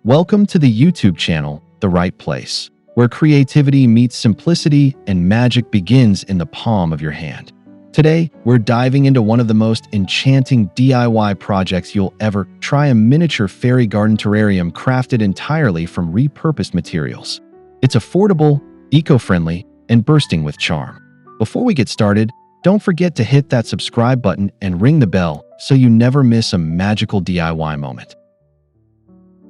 Welcome to the YouTube channel, The Right Place, where creativity meets simplicity and magic begins in the palm of your hand. Today, we're diving into one of the most enchanting DIY projects you'll ever try: a miniature fairy garden terrarium crafted entirely from repurposed materials. It's affordable, eco-friendly, and bursting with charm. Before we get started, don't forget to hit that subscribe button and ring the bell so you never miss a magical DIY moment.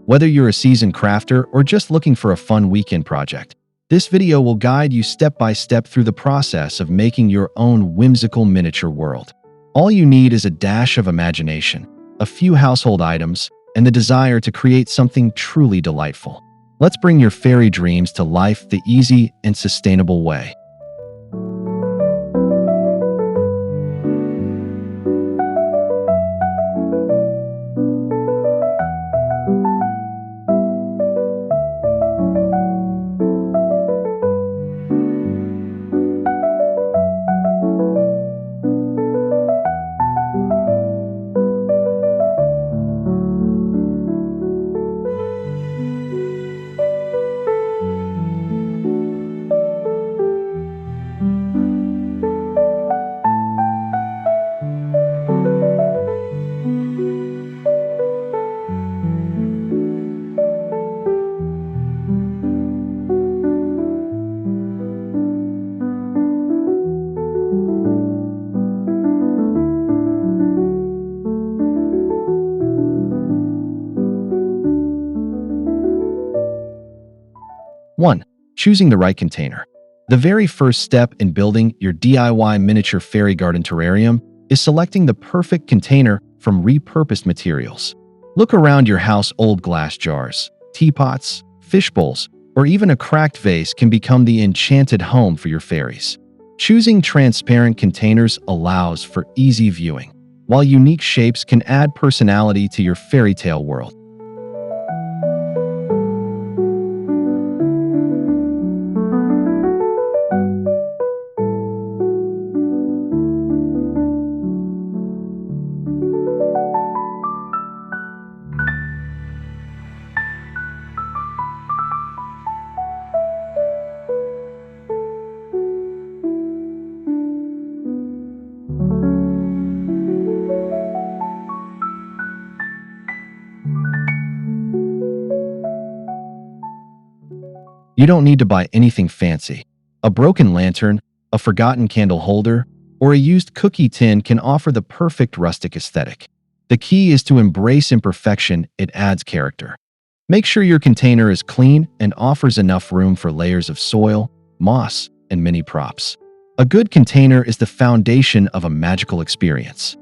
Whether you're a seasoned crafter or just looking for a fun weekend project, this video will guide you step by step through the process of making your own whimsical miniature world. All you need is a dash of imagination, a few household items, and the desire to create something truly delightful. Let's bring your fairy dreams to life the easy and sustainable way. One, choosing the right container. The very first step in building your DIY miniature fairy garden terrarium is selecting the perfect container from repurposed materials. Look around your house. Old glass jars, teapots, fish bowls, or even a cracked vase can become the enchanted home for your fairies. Choosing transparent containers allows for easy viewing, while unique shapes can add personality to your fairy tale world. You don't need to buy anything fancy. A broken lantern, a forgotten candle holder, or a used cookie tin can offer the perfect rustic aesthetic. The key is to embrace imperfection. It adds character. Make sure your container is clean and offers enough room for layers of soil, moss, and mini props. A good container is the foundation of a magical experience.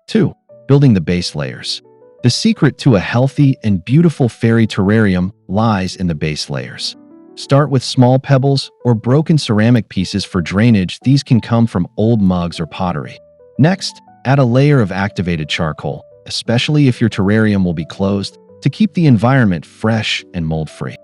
2. Building the base layers. The secret to a healthy and beautiful fairy terrarium lies in the base layers. Start with small pebbles or broken ceramic pieces for drainage. These can come from old mugs or pottery. Next, add a layer of activated charcoal, especially if your terrarium will be closed, to keep the environment fresh and mold-free.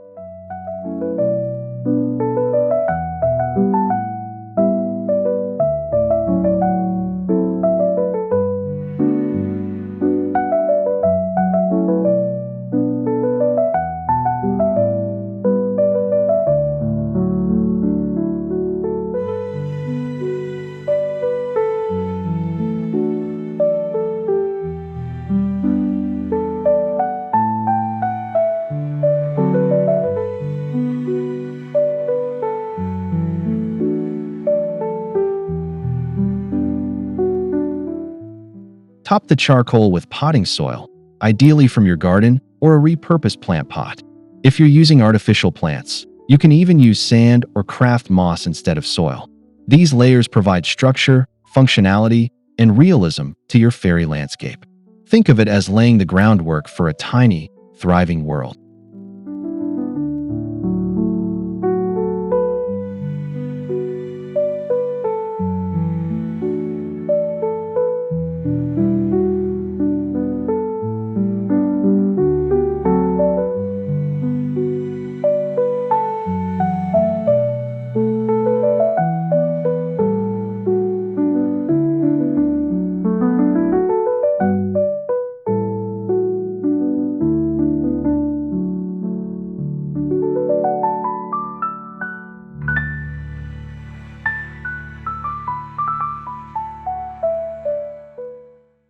Top the charcoal with potting soil, ideally from your garden or a repurposed plant pot. If you're using artificial plants, you can even use sand or craft moss instead of soil. These layers provide structure, functionality, and realism to your fairy landscape. Think of it as laying the groundwork for a tiny, thriving world.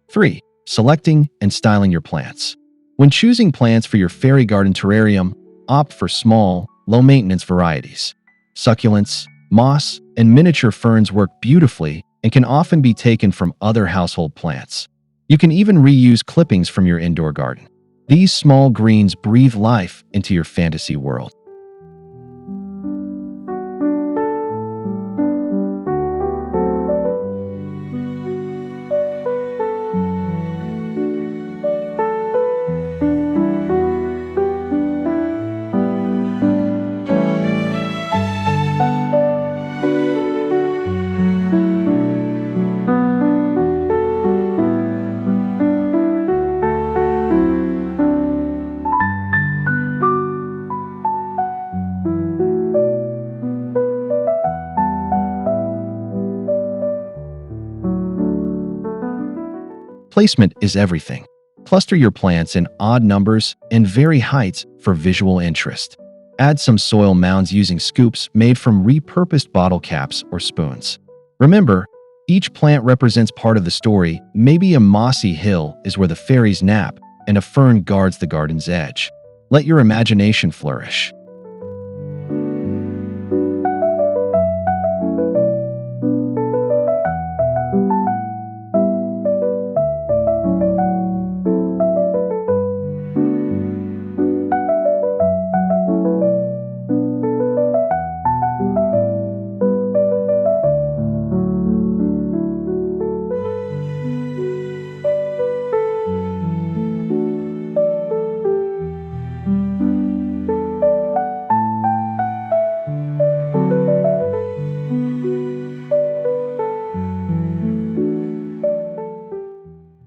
3. Selecting and styling your plants. When choosing plants for your fairy garden terrarium, opt for small, low-maintenance varieties. Succulents, moss, and miniature ferns work beautifully and can often be taken from other household plants. You can even reuse clippings from your indoor garden. These small greens breathe life into your fantasy world. 'Placement is everything. Cluster your plants in odd numbers and vary heights for visual interest. Add some soil mounds using scoops made from repurposed bottle caps or spoons. Remember, each plant represents part of the story. Maybe a mossy hill is where the fairies nap, and a fern guards the garden's edge. Let your imagination flourish.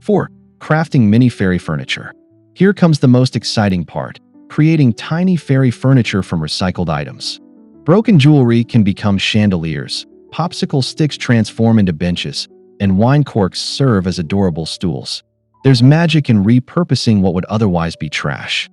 4. Crafting mini fairy furniture. Here comes the most exciting part: creating tiny fairy furniture from recycled items. Broken jewelry can become chandeliers, popsicle sticks transform into benches, and wine corks serve as adorable stools. There's magic in repurposing what would otherwise be trash.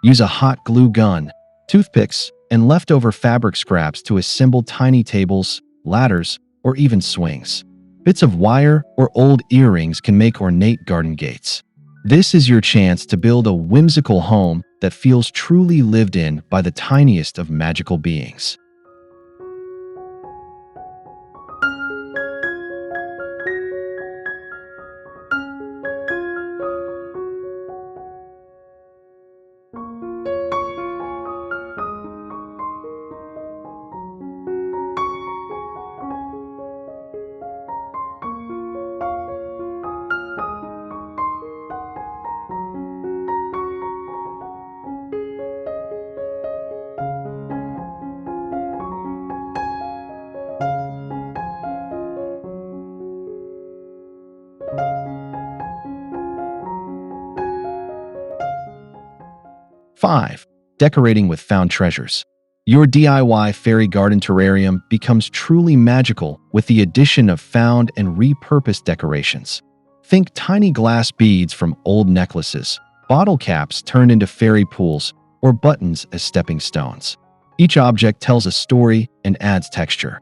'Use a hot glue gun, toothpicks, and leftover fabric scraps to assemble tiny tables, ladders, or even swings. Bits of wire or old earrings can make ornate garden gates. This is your chance to build a whimsical home that feels truly lived in by the tiniest of magical beings. 5. Decorating with found treasures. Your DIY fairy garden terrarium becomes truly magical with the addition of found and repurposed decorations. Think tiny glass beads from old necklaces, bottle caps turned into fairy pools, or buttons as stepping stones. Each object tells a story and adds texture.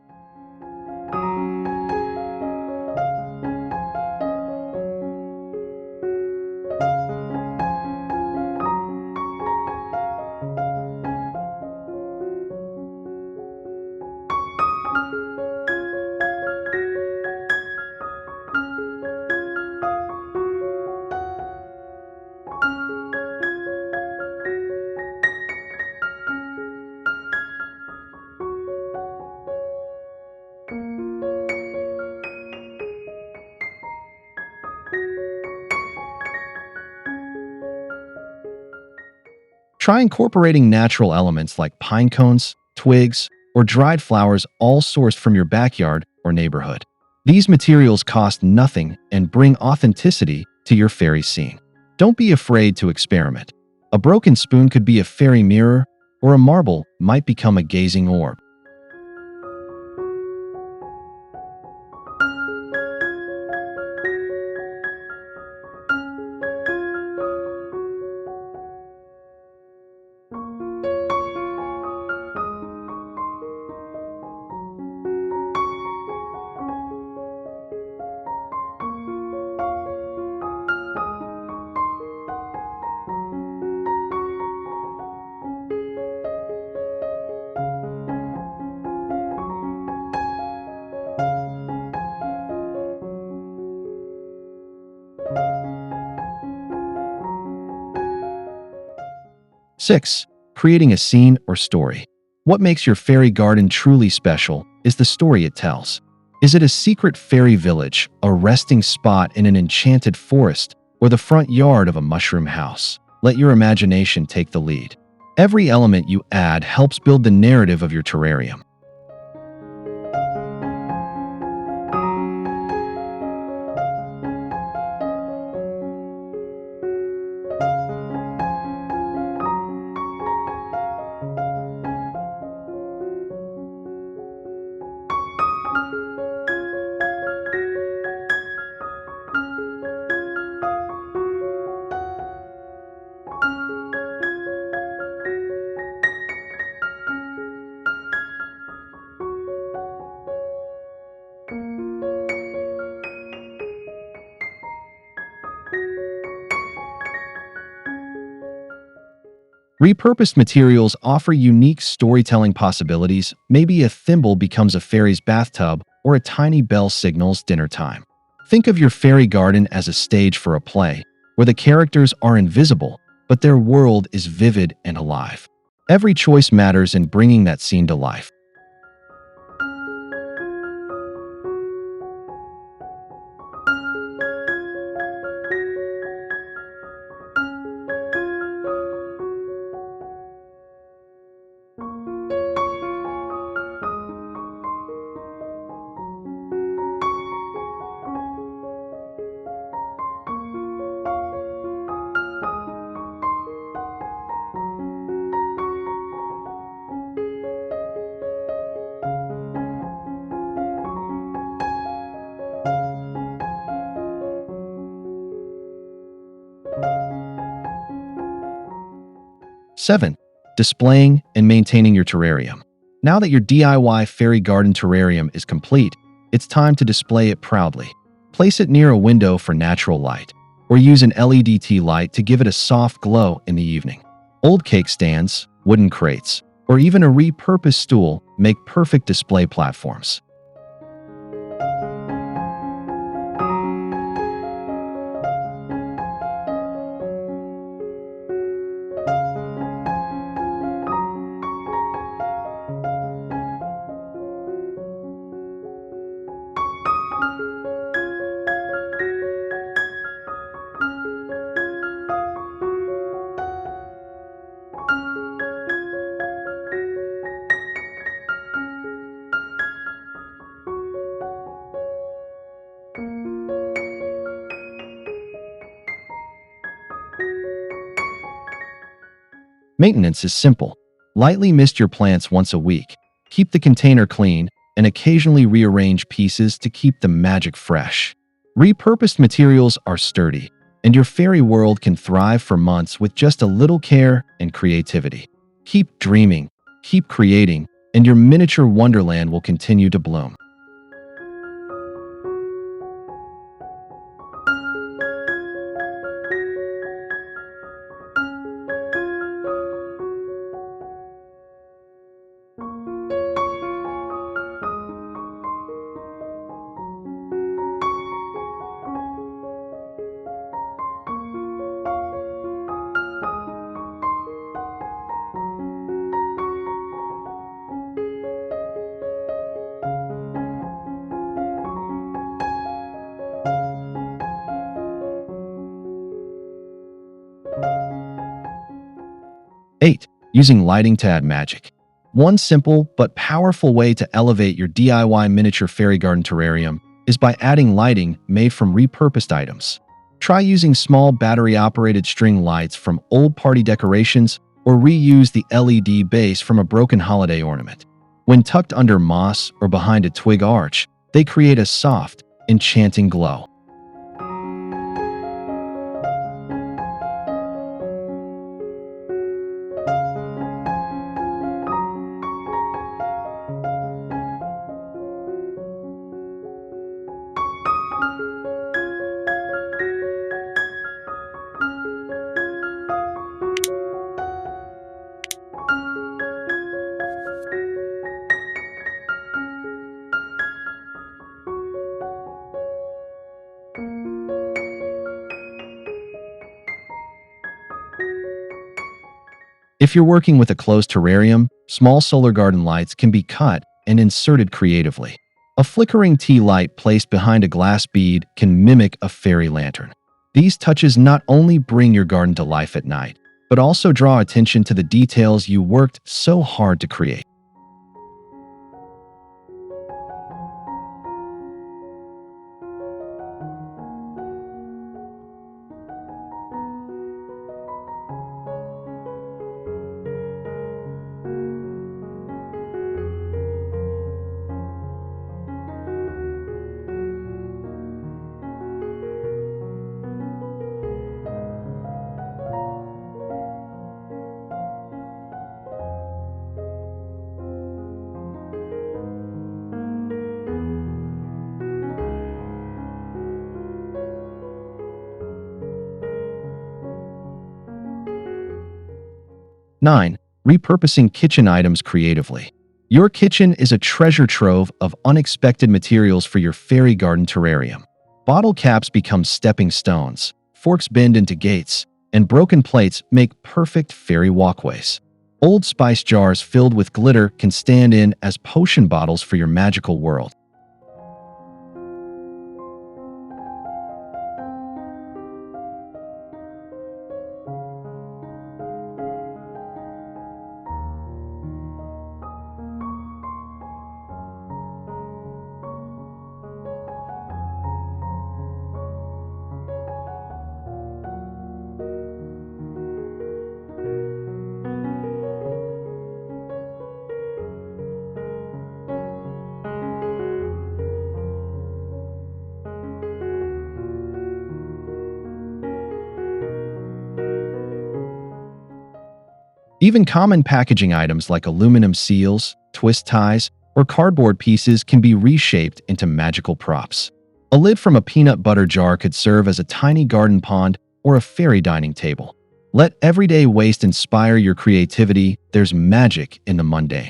'Try incorporating natural elements like pine cones, twigs, or dried flowers all sourced from your backyard or neighborhood. These materials cost nothing and bring authenticity to your fairy scene. Don't be afraid to experiment. A broken spoon could be a fairy mirror, or a marble might become a gazing orb. 6. Creating a scene or story. What makes your fairy garden truly special is the story it tells. Is it a secret fairy village, a resting spot in an enchanted forest, or the front yard of a mushroom house? Let your imagination take the lead. Every element you add helps build the narrative of your terrarium. 'Repurposed materials offer unique storytelling possibilities. Maybe a thimble becomes a fairy's bathtub, or a tiny bell signals dinner time. Think of your fairy garden as a stage for a play, where the characters are invisible, but their world is vivid and alive. Every choice matters in bringing that scene to life. 7. Displaying and maintaining your terrarium. Now that your DIY fairy garden terrarium is complete, it's time to display it proudly. Place it near a window for natural light, or use an LED light to give it a soft glow in the evening. Old cake stands, wooden crates, or even a repurposed stool make perfect display platforms. 'Maintenance is simple. Lightly mist your plants once a week. Keep the container clean and occasionally rearrange pieces to keep the magic fresh. Repurposed materials are sturdy, and your fairy world can thrive for months with just a little care and creativity. Keep dreaming, keep creating, and your miniature wonderland will continue to bloom. 8. Using lighting to add magic. One simple but powerful way to elevate your DIY miniature fairy garden terrarium is by adding lighting made from repurposed items. Try using small battery-operated string lights from old party decorations or reuse the LED base from a broken holiday ornament. When tucked under moss or behind a twig arch, they create a soft, enchanting glow. 'If you're working with a closed terrarium, small solar garden lights can be cut and inserted creatively. A flickering tea light placed behind a glass bead can mimic a fairy lantern. These touches not only bring your garden to life at night, but also draw attention to the details you worked so hard to create. 9. Repurposing kitchen items creatively. Your kitchen is a treasure trove of unexpected materials for your fairy garden terrarium. Bottle caps become stepping stones, forks bend into gates, and broken plates make perfect fairy walkways. Old spice jars filled with glitter can stand in as potion bottles for your magical world. 'Even common packaging items like aluminum seals, twist ties, or cardboard pieces can be reshaped into magical props. A lid from a peanut butter jar could serve as a tiny garden pond or a fairy dining table. Let everyday waste inspire your creativity. There's magic in the mundane.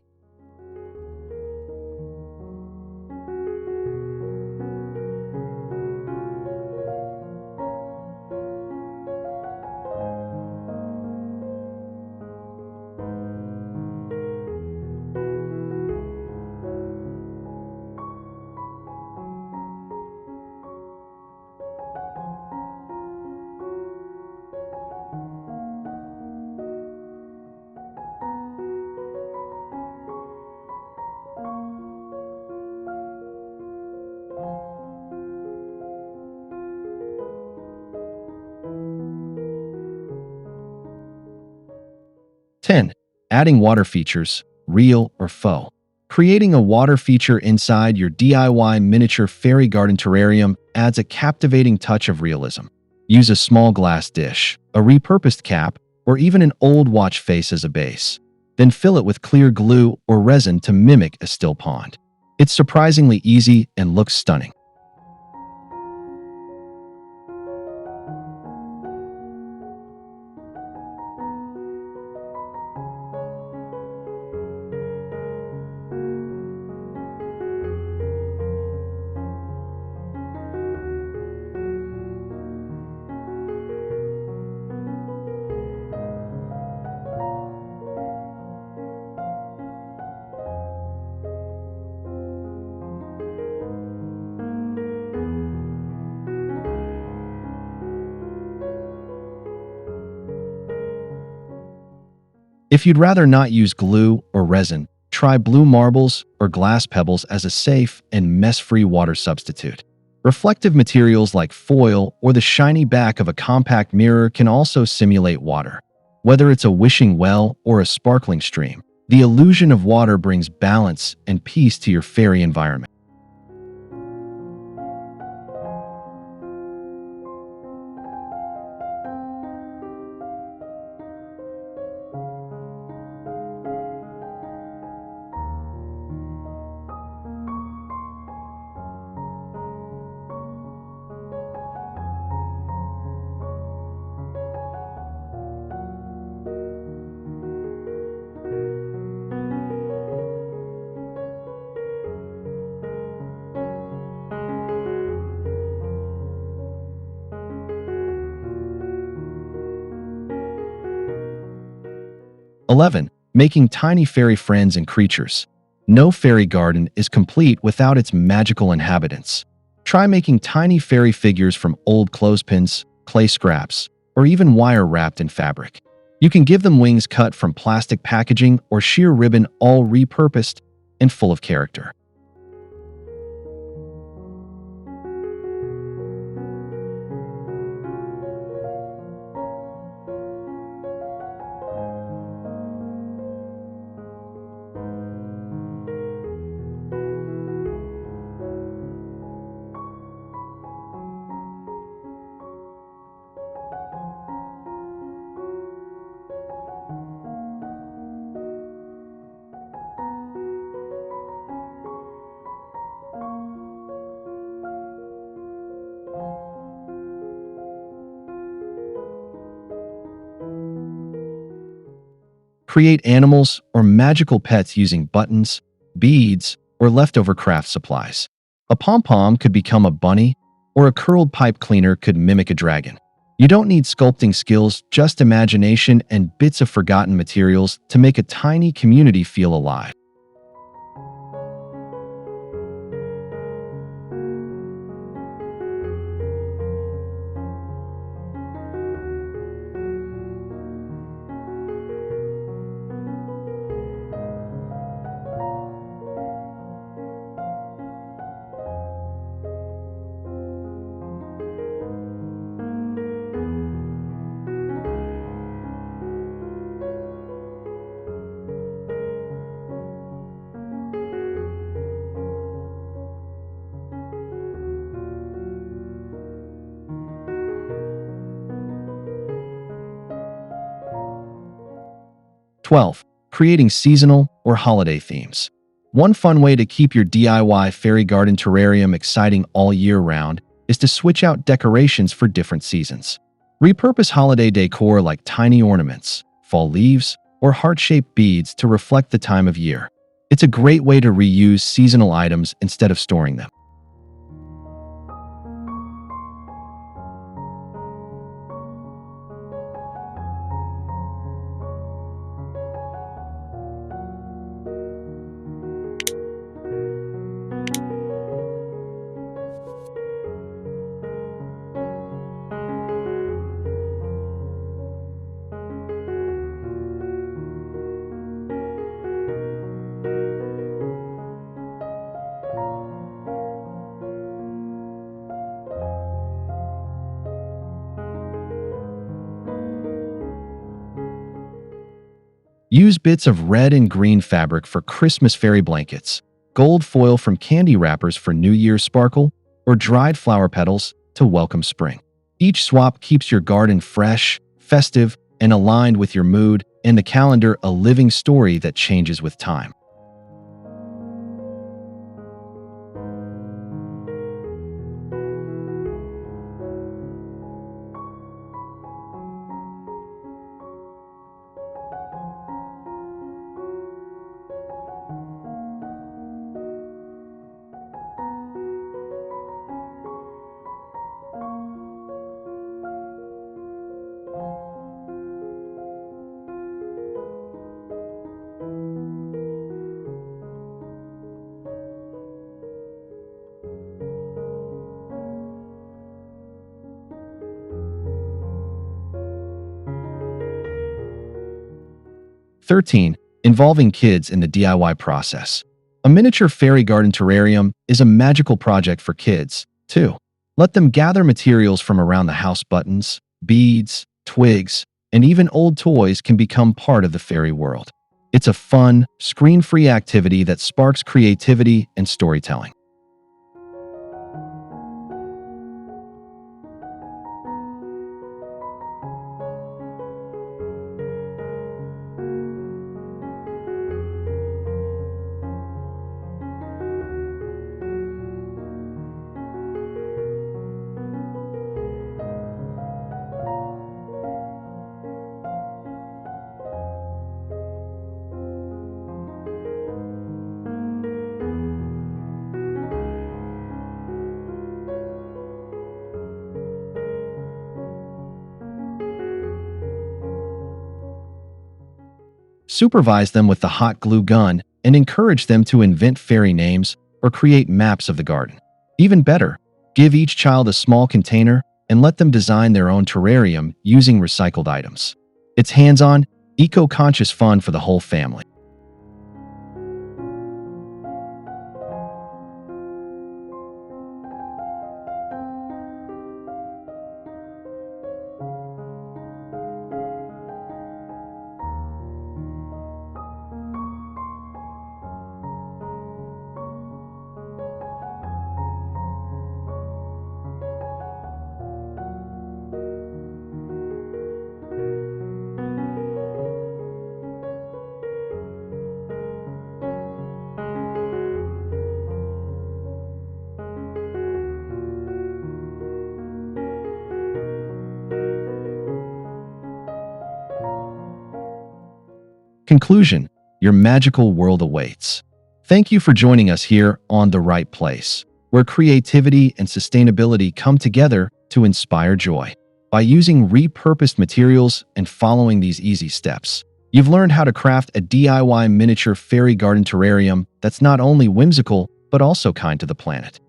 10. Adding water features, real or faux. Creating a water feature inside your DIY miniature fairy garden terrarium adds a captivating touch of realism. Use a small glass dish, a repurposed cap, or even an old watch face as a base. Then fill it with clear glue or resin to mimic a still pond. It's surprisingly easy and looks stunning. 'If you'd rather not use glue or resin, try blue marbles or glass pebbles as a safe and mess-free water substitute. Reflective materials like foil or the shiny back of a compact mirror can also simulate water. Whether it's a wishing well or a sparkling stream, the illusion of water brings balance and peace to your fairy environment. 11. Making tiny fairy friends and creatures. No fairy garden is complete without its magical inhabitants. Try making tiny fairy figures from old clothespins, clay scraps, or even wire wrapped in fabric. You can give them wings cut from plastic packaging or sheer ribbon, all repurposed and full of character. 'Create animals or magical pets using buttons, beads, or leftover craft supplies. A pom-pom could become a bunny, or a curled pipe cleaner could mimic a dragon. You don't need sculpting skills, just imagination and bits of forgotten materials to make a tiny community feel alive. 12. Creating seasonal or holiday themes. One fun way to keep your DIY fairy garden terrarium exciting all year round is to switch out decorations for different seasons. Repurpose holiday decor like tiny ornaments, fall leaves, or heart-shaped beads to reflect the time of year. It's a great way to reuse seasonal items instead of storing them. Use bits of red and green fabric for Christmas fairy blankets, gold foil from candy wrappers for New Year's sparkle, or dried flower petals to welcome spring. Each swap keeps your garden fresh, festive, and aligned with your mood, and the calendar a living story that changes with time. 13. Involving kids in the DIY process. A miniature fairy garden terrarium is a magical project for kids, too. Let them gather materials from around the house. Buttons, beads, twigs, and even old toys can become part of the fairy world. It's a fun, screen-free activity that sparks creativity and storytelling. Supervise them with the hot glue gun and encourage them to invent fairy names or create maps of the garden. Even better, give each child a small container and let them design their own terrarium using recycled items. It's hands-on, eco-conscious fun for the whole family. Conclusion: your magical world awaits. Thank you for joining us here on The Right Place, where creativity and sustainability come together to inspire joy. By using repurposed materials and following these easy steps, you've learned how to craft a DIY miniature fairy garden terrarium that's not only whimsical, but also kind to the planet.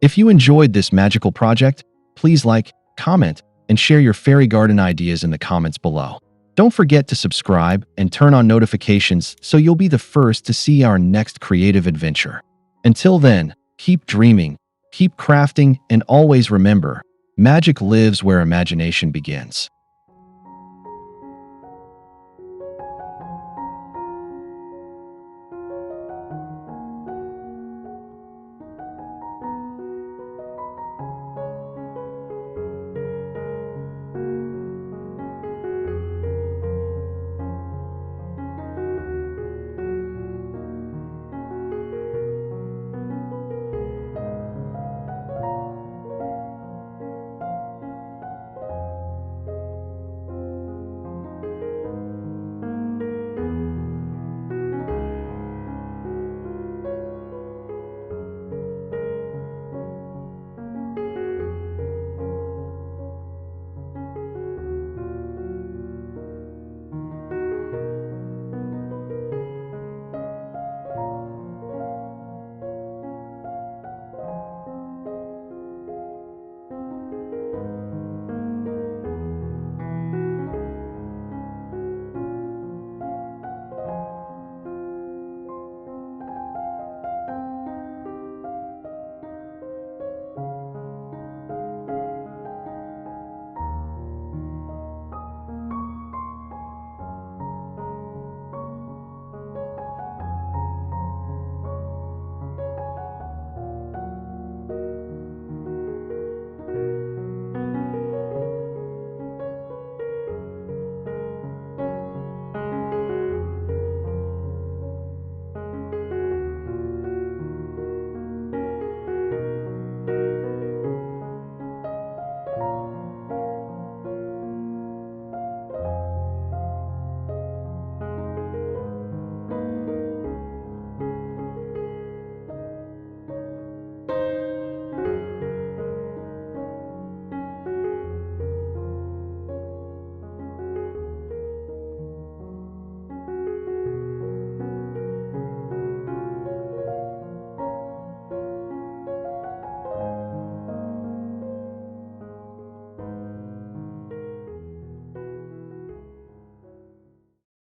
If you enjoyed this magical project, please like, comment, and share your fairy garden ideas in the comments below. Don't forget to subscribe and turn on notifications so you'll be the first to see our next creative adventure. Until then, keep dreaming, keep crafting, and always remember, magic lives where imagination begins.